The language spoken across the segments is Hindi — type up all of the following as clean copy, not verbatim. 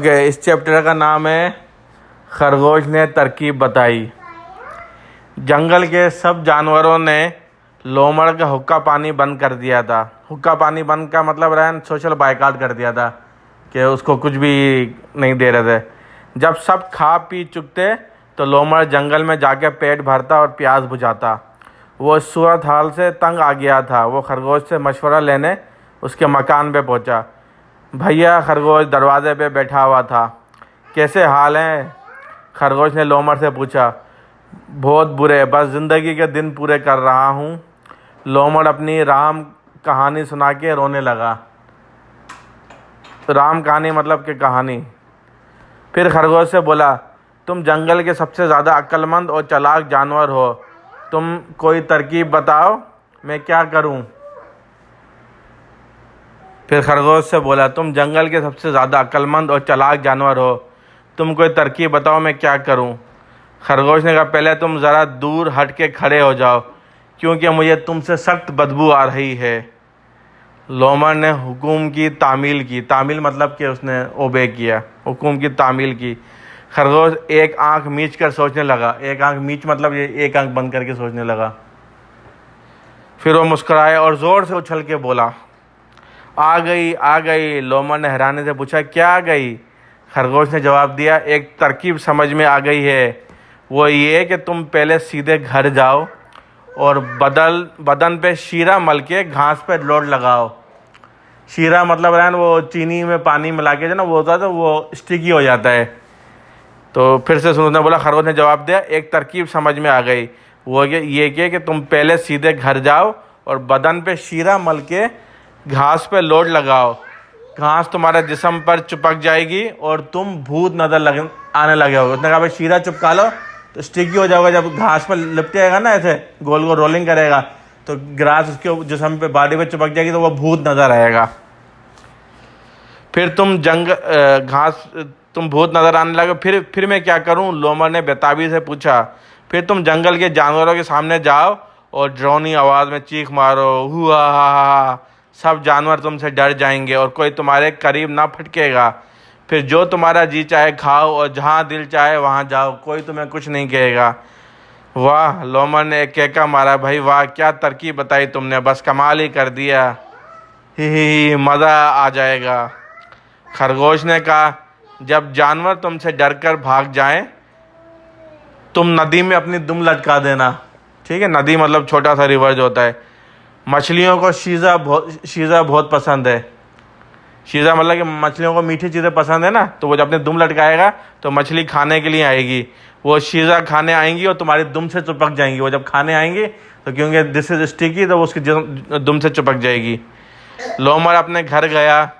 ओके, इस चैप्टर का नाम है खरगोश ने तरकीब बताई। जंगल के सब जानवरों ने लोमड़ का हुक्का पानी बंद कर दिया था। हुक्का पानी बंद का मतलब रहा सोशल बायकॉट कर दिया था कि उसको कुछ भी नहीं दे रहे थे। जब सब खा पी चुकते तो लोमड़ जंगल में जाके पेट भरता और प्यास बुझाता। वो इस सूरत हाल से तंग आ गया था। वो खरगोश से मशवरा लेने उसके मकान पे पहुंचा। भैया खरगोश दरवाजे पे बैठा हुआ था। कैसे हाल हैं? खरगोश ने लोमड़ से पूछा। बहुत बुरे, बस ज़िंदगी के दिन पूरे कर रहा हूँ। लोमड़ अपनी राम कहानी सुना के रोने लगा। राम कहानी मतलब कि कहानी। फिर खरगोश से बोला, तुम जंगल के सबसे ज़्यादा अक्लमंद और चालाक जानवर हो। तुम कोई तरकीब बताओ, मैं क्या करूं? फिर खरगोश से बोला, तुम जंगल के सबसे ज़्यादा अक्लमंद और चालाक जानवर हो। तुम कोई तरकीब बताओ, मैं क्या करूं? खरगोश ने कहा, पहले तुम ज़रा दूर हट के खड़े हो जाओ, क्योंकि मुझे तुमसे सख्त बदबू आ रही है। लोमड़ ने हुक्म की तामील की। तामील मतलब कि उसने ओबे किया, हुक्म की तामील की। खरगोश एक आंख मीच कर सोचने लगा। एक आंख मीच मतलब ये एक आंख बंद करके सोचने लगा। फिर वो मुस्कुराया और ज़ोर से उछल के बोला, आ गई आ गई। लोमड़ ने हैरानी से पूछा, क्या आ गई? खरगोश ने जवाब दिया, एक तरकीब समझ में आ गई है। वो ये कि तुम पहले सीधे घर जाओ और बदन पे शीरा मल के घास पे लोड लगाओ। शीरा मतलब है ना, वो चीनी में पानी मिला के जो ना वो होता है तो वो स्टिकी हो जाता है। तो फिर से सुनने बोला, खरगोश ने जवाब दिया, एक तरकीब समझ में आ गई। वो ये कि तुम पहले सीधे घर जाओ और बदन पे शीरा मल के घास पे लोड लगाओ। घास तुम्हारे जिस्म पर चिपक जाएगी और तुम भूत नजर आने लगे हो। उसने कहा, भाई शीरा चिपका लो तो स्टिकी हो जाएगा। जब घास पर लिपटेगा ना, ऐसे गोल गोल रोलिंग करेगा तो ग्रास उसके जिस्म पे बॉडी पे चिपक जाएगी तो वो भूत नजर आएगा। फिर तुम भूत नजर आने लगे। फिर मैं क्या करूं? लोमड़ ने बेताबी से पूछा। फिर तुम जंगल के जानवरों के सामने जाओ और ड्रोनी आवाज़ में चीख मारो, हुआ हा हा हा। सब जानवर तुमसे डर जाएंगे और कोई तुम्हारे करीब ना फटकेगा। फिर जो तुम्हारा जी चाहे खाओ और जहाँ दिल चाहे वहाँ जाओ, कोई तुम्हें कुछ नहीं कहेगा। वाह, लोमड़ ने एक केका मारा। भाई वाह, क्या तरकीब बताई तुमने, बस कमाल ही कर दिया। ही मज़ा आ जाएगा। खरगोश ने कहा, जब जानवर तुमसे डरकर भाग जाएं, तुम नदी में अपनी दुम लटका देना। ठीक है, नदी मतलब छोटा सा रिवर जो होता है। मछलियों को शीज़ा बहुत पसंद है। शीज़ा मतलब कि मछलियों को मीठी चीज़ें पसंद है ना, तो वो जब अपने दुम लटकाएगा तो मछली खाने के लिए आएगी। वो शीज़ा खाने आएंगी और तुम्हारी दुम से चिपक जाएंगी। वो जब खाने आएंगी तो क्योंकि दिस इज स्टिकी तो वो उसकी दुम से चिपक जाएगी। लोमड़ अपने घर गया।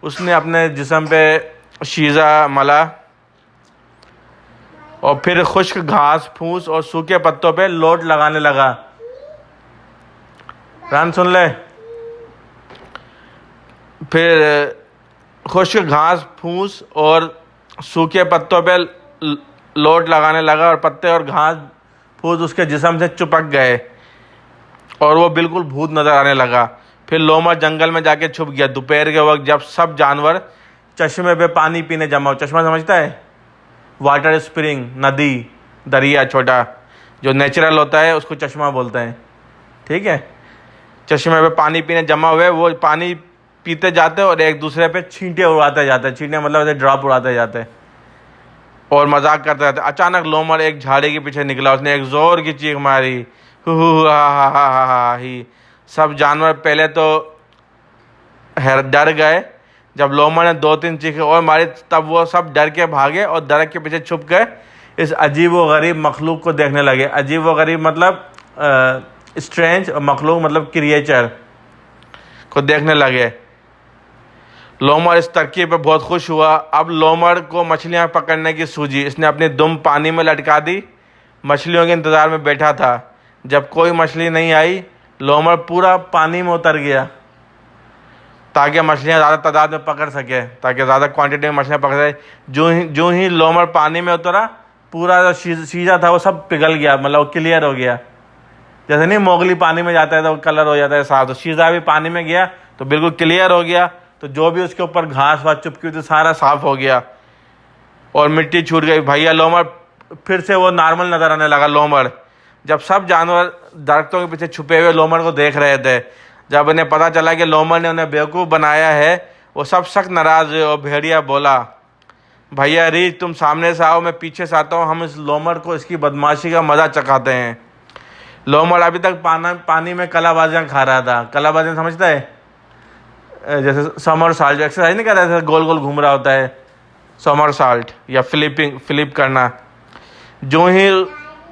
उसने अपने जिस्म पे शीज़ा मला और फिर खुश्क घास फूस और सूखे पत्तों पे लोड लगाने लगा। रान सुन ले। फिर खुश्क घास फूस और सूखे पत्तों पे लोड लगाने लगा और पत्ते और घास फूस उसके जिस्म से चिपक गए और वो बिल्कुल भूत नज़र आने लगा। फिर लोमड़ जंगल में जाके छुप गया। दोपहर के वक्त जब सब जानवर चश्मे पे पानी पीने जमा हो, चश्मा समझता है? वाटर स्प्रिंग, नदी, दरिया छोटा जो नेचुरल होता है उसको चश्मा बोलते हैं। ठीक है, चश्मे पे पानी पीने जमा हुए, वो पानी पीते जाते और एक दूसरे पे छींटे उड़ाते जाते। छींटे मतलब ऐसे ड्रॉप उड़ाते जाते और मजाक करते रहते। अचानक लोमड़ एक झाड़ी के पीछे निकला। उसने एक जोर की चीख मारी, हु हा हा हा हा हा ही। सब जानवर पहले तो डर गए। जब लोमड़ ने 2-3 चीखें और मारी तब वो सब डर के भागे और दरख्त के पीछे छुप गए इस अजीब व गरीब मखलूक को देखने लगे। अजीब व गरीब मतलब स्ट्रेंज, और मखलूक मतलब क्रिएचर को देखने लगे। लोमड़ इस तरकीब पे बहुत खुश हुआ। अब लोमड़ को मछलियाँ पकड़ने की सूझी। इसने अपनी दुम पानी में लटका दी। मछलियों के इंतज़ार में बैठा था। जब कोई मछली नहीं आई, लोमड़ पूरा पानी में उतर गया ताकि मछलियाँ ज़्यादा तादाद में पकड़ सके, ताकि ज़्यादा क्वांटिटी में मछलियाँ पकड़ सके। जो ही लोमड़ पानी में उतरा, पूरा जो शीज़ा था वो सब पिघल गया, मतलब क्लियर हो गया। जैसे नहीं मोगली पानी में जाता है तो कलर हो जाता है साफ, तो शीज़ा भी पानी में गया तो बिल्कुल क्लियर हो गया। तो जो भी उसके ऊपर घास वास चुपकी हुई थी सारा साफ हो गया और मिट्टी छूट गई। भैया लोमड़ फिर से वो नॉर्मल नज़र आने लगा लोमड़। जब सब जानवर दरख्तों के पीछे छुपे हुए लोमड़ को देख रहे थे, जब उन्हें पता चला कि लोमड़ ने उन्हें बेवकूफ़ बनाया है, वो सब सख्त नाराज़ हुए और भेड़िया बोला, भैया रीछ तुम सामने से आओ, मैं पीछे से आता हूँ, हम इस लोमड़ को इसकी बदमाशी का मज़ा चखाते हैं। लोमड़ अभी तक पानी में कलाबाजियाँ खा रहा था। कलाबाजियाँ समझता है? जैसे समर साल्ट एक्सरसाइज नहीं कर रहा था, गोल गोल घूम रहा होता है, समर साल्ट या फ्लिप करना। जो ही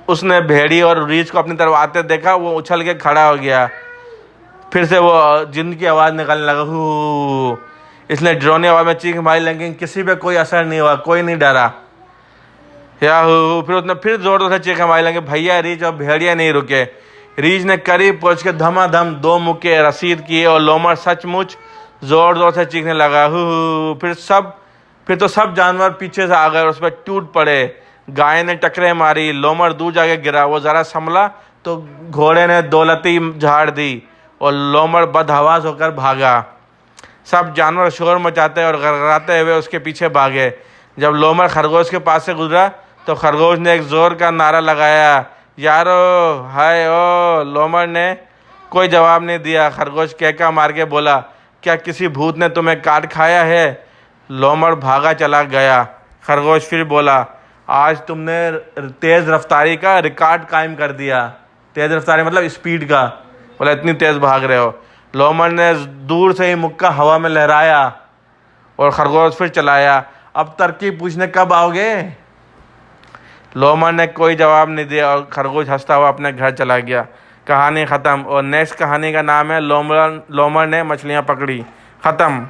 उसने भेड़ी और रीछ को अपनी तरफ आते देखा, वो उछल के खड़ा हो गया। फिर से वो जिन्न की आवाज़ निकालने लगा, हू। इसने डरावनी आवाज़ में चीख मारी, लेकिन किसी पे कोई असर नहीं हुआ, कोई नहीं डरा। याहू। फिर उसने फिर जोर जोर से चीखें मारी, लेकिन भैया रीछ और भेड़िया नहीं रुके। रीछ ने करीब पहुँच के धमाधम 2 मुक्के रसीद किए और लोमड़ सचमुच जोर जोर से चीखने लगा, हू। फिर तो सब जानवर पीछे से आ गए और उस पर टूट पड़े। गाय ने टकरे मारी, लोमड़ दूर जाके गिरा। वो ज़रा संभला तो घोड़े ने दौलती झाड़ दी और लोमड़ बदहवास होकर भागा। सब जानवर शोर मचाते और गड़गड़ाते हुए उसके पीछे भागे। जब लोमड़ खरगोश के पास से गुजरा तो खरगोश ने एक ज़ोर का नारा लगाया, यारो हाय ओ। लोमड़ ने कोई जवाब नहीं दिया। खरगोश केका मार के बोला, क्या किसी भूत ने तुम्हें काट खाया है? लोमड़ भागा चला गया। खरगोश फिर बोला, आज तुमने तेज़ रफ्तारी का रिकॉर्ड कायम कर दिया। तेज़ रफ्तारी मतलब स्पीड का। बोला, इतनी तेज़ भाग रहे हो। लोमड़ ने दूर से ही मुक्का हवा में लहराया और खरगोश फिर चलाया, अब तरकीब पूछने कब आओगे? लोमड़ ने कोई जवाब नहीं दिया और खरगोश हंसता हुआ अपने घर चला गया। कहानी ख़त्म। और नेक्स्ट कहानी का नाम है लोमड़ ने मछलियाँ पकड़ी। ख़त्म।